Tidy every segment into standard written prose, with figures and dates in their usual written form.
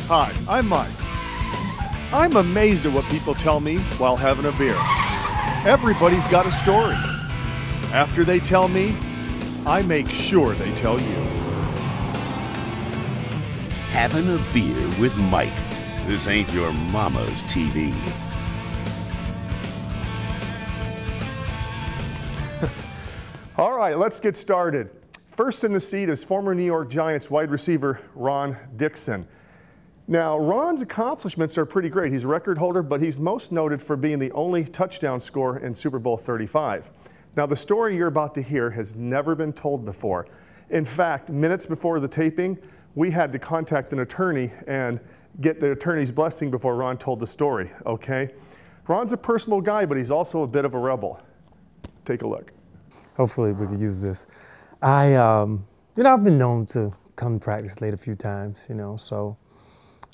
Hi, I'm Mike. I'm amazed at what people tell me while having a beer. Everybody's got a story. After they tell me, I make sure they tell you. Having a beer with Mike. This ain't your mama's TV. All right, let's get started. First in the seat is former New York Giants wide receiver Ron Dixon. Now, Ron's accomplishments are pretty great. He's a record holder, but he's most noted for being the only touchdown scorer in Super Bowl 35. Now, the story you're about to hear has never been told before. In fact, minutes before the taping, we had to contact an attorney and get the attorney's blessing before Ron told the story, okay? Ron's a personal guy, but he's also a bit of a rebel. Take a look. Hopefully we could use this. I've been known to come practice late a few times, so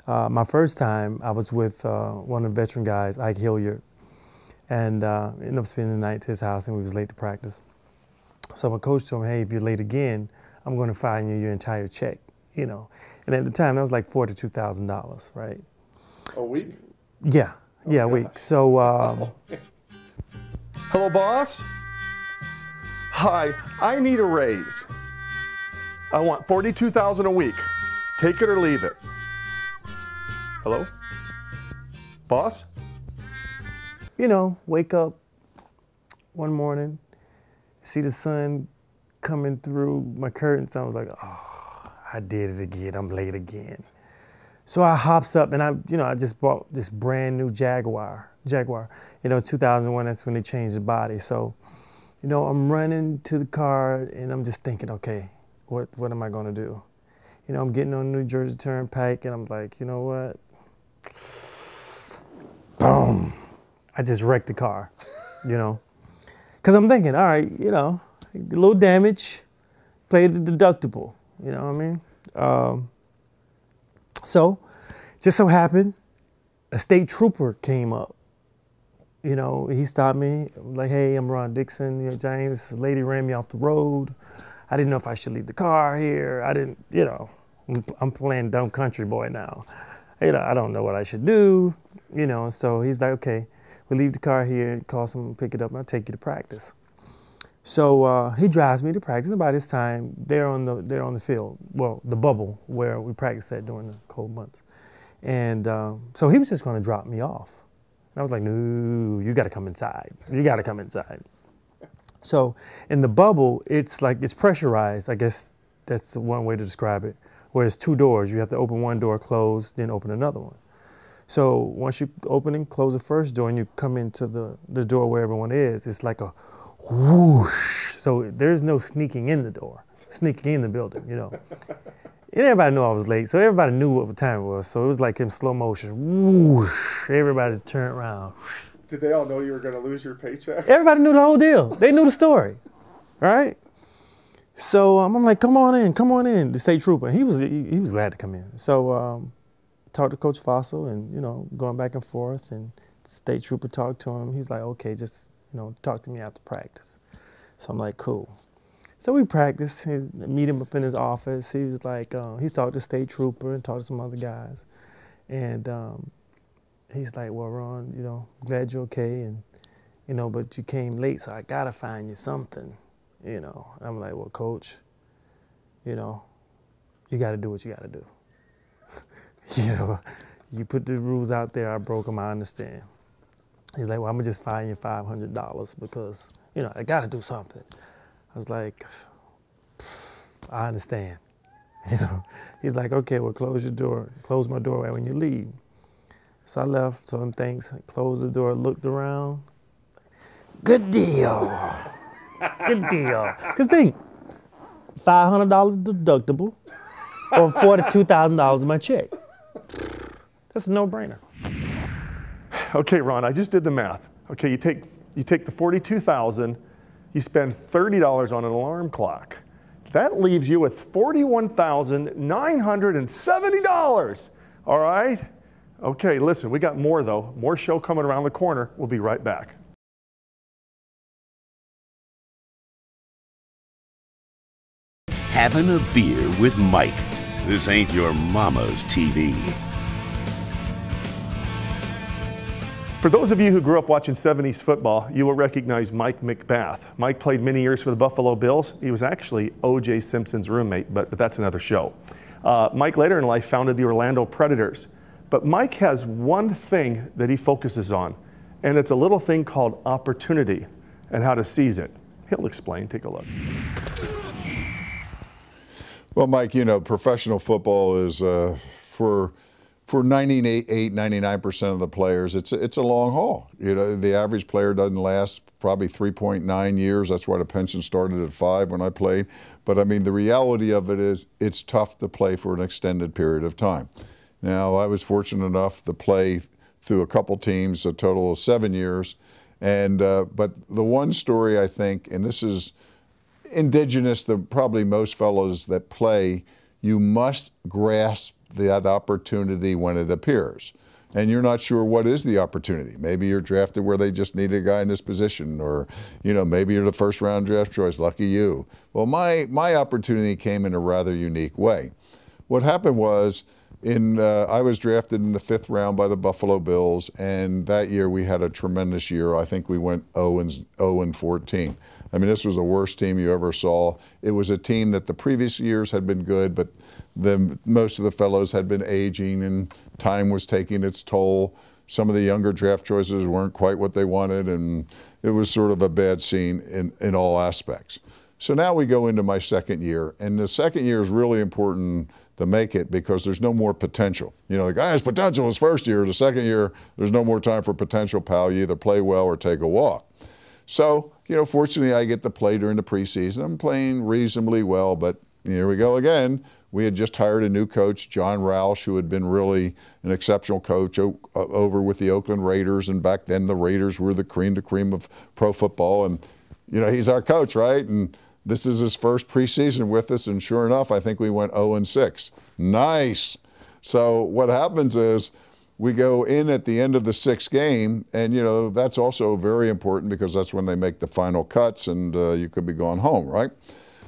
my first time I was with one of the veteran guys, Ike Hilliard, and ended up spending the night at his house and we was late to practice. So my coach told me, hey, if you're late again, I'm going to fine you your entire check, And at the time that was like $42,000, right? A week? Yeah, a week. So, hello, boss? Hi, I need a raise. I want $42,000 a week. Take it or leave it. Hello? Boss? Wake up one morning, see the sun coming through my curtains. I was like, oh, I did it again. I'm late again. So I hops up and I just bought this brand new Jaguar. 2001, that's when they changed the body. So, I'm running to the car and I'm just thinking, okay, what am I gonna do? I'm getting on New Jersey Turnpike and I'm like, you know what? Boom. I just wrecked the car, Because I'm thinking, all right, a little damage, play the deductible, you know what I mean? So, just so happened, a state trooper came up. He stopped me, like, hey, I'm Ron Dixon, James, this lady ran me off the road. I didn't know if I should leave the car here. I didn't, I'm playing dumb country boy now. I don't know what I should do, So he's like, okay, we'll leave the car here, call someone, pick it up, and I'll take you to practice. So he drives me to practice, and by this time, they're on the field, well, the bubble where we practice at during the cold months. And so he was just gonna drop me off. And I was like, no, you gotta come inside. You gotta come inside. So in the bubble, it's pressurized. I guess that's one way to describe it. Where it's two doors. You have to open one door, close, then open another one. So once you open and close the first door and you come into the door where everyone is, it's like a whoosh. So there's no sneaking in the door, sneaking in the building, And everybody knew I was late, so everybody knew what time it was. So it was like in slow motion, whoosh. Everybody turned around. Did they all know you were going to lose your paycheck? Everybody knew the whole deal. They knew the story, right? So I'm like, come on in, the state trooper. He was glad to come in. So talked to Coach Fossil and, going back and forth, and the state trooper talked to him. He's like, okay, just, talk to me after practice. So I'm like, cool. So we practiced, meet him up in his office. He was like, he's talked to the state trooper and talked to some other guys. And he's like, well, Ron, glad you're okay. And, but you came late, so I gotta find you something. I'm like, well, Coach, you got to do what you got to do. You put the rules out there, I broke them, I understand. He's like, well, I'm going to just fine you $500 because, I got to do something. I was like, I understand. He's like, okay, well, close my door when you leave. So I left, told him thanks, closed the door, looked around. Good deal. Good deal. Because think, $500 deductible or $42,000 in my check. That's a no-brainer. Okay, Ron, I just did the math. Okay, you take the $42,000, you spend $30 on an alarm clock. That leaves you with $41,970. All right? Okay, listen, we got more though. More show coming around the corner. We'll be right back. Having a beer with Mike. This ain't your mama's TV. For those of you who grew up watching 70s football, you will recognize Mike McBath. Mike played many years for the Buffalo Bills. He was actually O.J. Simpson's roommate, but that's another show. Mike later in life founded the Orlando Predators. But Mike has one thing that he focuses on, and it's a little thing called opportunity and how to seize it. He'll explain. Take a look. Well, Mike, you know, professional football is for 98, 99% of the players, it's a long haul. You know, the average player doesn't last probably 3.9 years. That's why the pension started at 5 when I played. But I mean, the reality of it is it's tough to play for an extended period of time. Now, I was fortunate enough to play through a couple teams, a total of 7 years. And but the one story I think, and this is indigenous to probably most fellows that play, you must grasp that opportunity when it appears. And you're not sure what is the opportunity. Maybe you're drafted where they just need a guy in this position, or you know, maybe you're the first round draft choice, lucky you. Well, my opportunity came in a rather unique way. What happened was, I was drafted in the 5th round by the Buffalo Bills, and that year we had a tremendous year. I think we went 0-14. I mean, this was the worst team you ever saw. It was a team that the previous years had been good, but most of the fellows had been aging and time was taking its toll. Some of the younger draft choices weren't quite what they wanted, and it was sort of a bad scene in all aspects. So now we go into my 2nd year, and the 2nd year is really important to make it because there's no more potential. You know, the guy has potential his 1st year. The 2nd year, there's no more time for potential, pal. You either play well or take a walk. So, you know, fortunately, I get to play during the preseason. I'm playing reasonably well, but here we go again. We had just hired a new coach, John Roush, who had been really an exceptional coach over with the Oakland Raiders, and back then the Raiders were the cream de cream of pro football, and you know, he's our coach, right? And this is his first preseason with us, and sure enough, I think we went 0-6. Nice. So what happens is we go in at the end of the 6th game, and you know, that's also very important because that's when they make the final cuts, and you could be going home, right?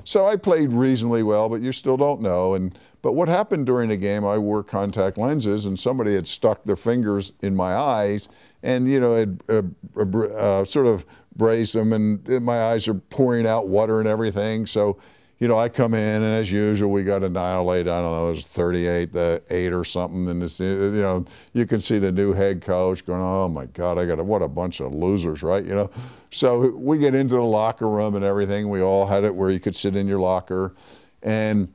So I played reasonably well, but you still don't know. But what happened during the game, I wore contact lenses, and somebody had stuck their fingers in my eyes, and you know, it sort of grazed them, and my eyes are pouring out water and everything. So, you know, I come in, and as usual, we got annihilated. I don't know, it was 38-8 or something. And it's, you know, you can see the new head coach going, "Oh my God, what a bunch of losers," right? You know. So we get into the locker room and everything. We all had it where you could sit in your locker, and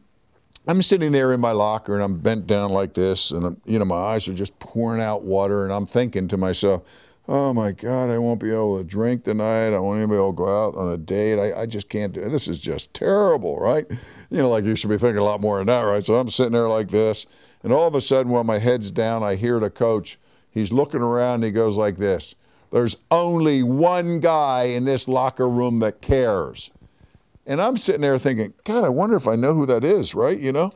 I'm sitting there in my locker, and I'm bent down like this, and you know, my eyes are just pouring out water, and I'm thinking to myself, "Oh my God, I won't be able to drink tonight. I won't even be able to go out on a date. I just can't do it. This is just terrible," right? You know, like you should be thinking a lot more than that, right? So I'm sitting there like this, and all of a sudden, while my head's down, I hear the coach. He's looking around, and he goes like this: "There's only one guy in this locker room that cares." And I'm sitting there thinking, God, I wonder if I know who that is, right? You know?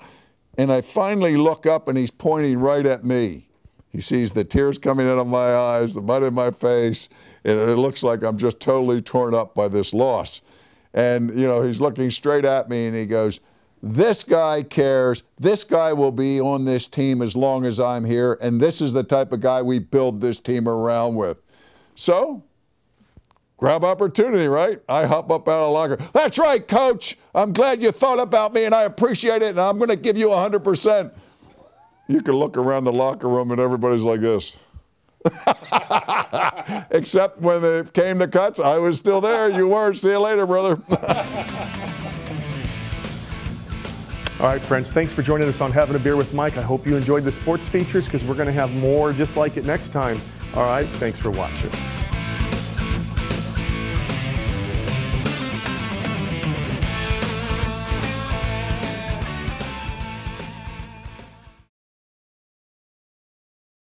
And I finally look up, and he's pointing right at me. He sees the tears coming out of my eyes, the mud in my face, and it looks like I'm just totally torn up by this loss. And, you know, he's looking straight at me, and he goes, "This guy cares. This guy will be on this team as long as I'm here, and this is the type of guy we build this team around with." So, grab opportunity, right? I hop up out of the locker. "That's right, coach. I'm glad you thought about me, and I appreciate it, and I'm going to give you 100%. You can look around the locker room, and everybody's like this. Except when it came to cuts, I was still there. You weren't. See you later, brother. All right, friends, thanks for joining us on Having a Beer with Mike. I hope you enjoyed the sports features, because we're going to have more just like it next time. All right, thanks for watching.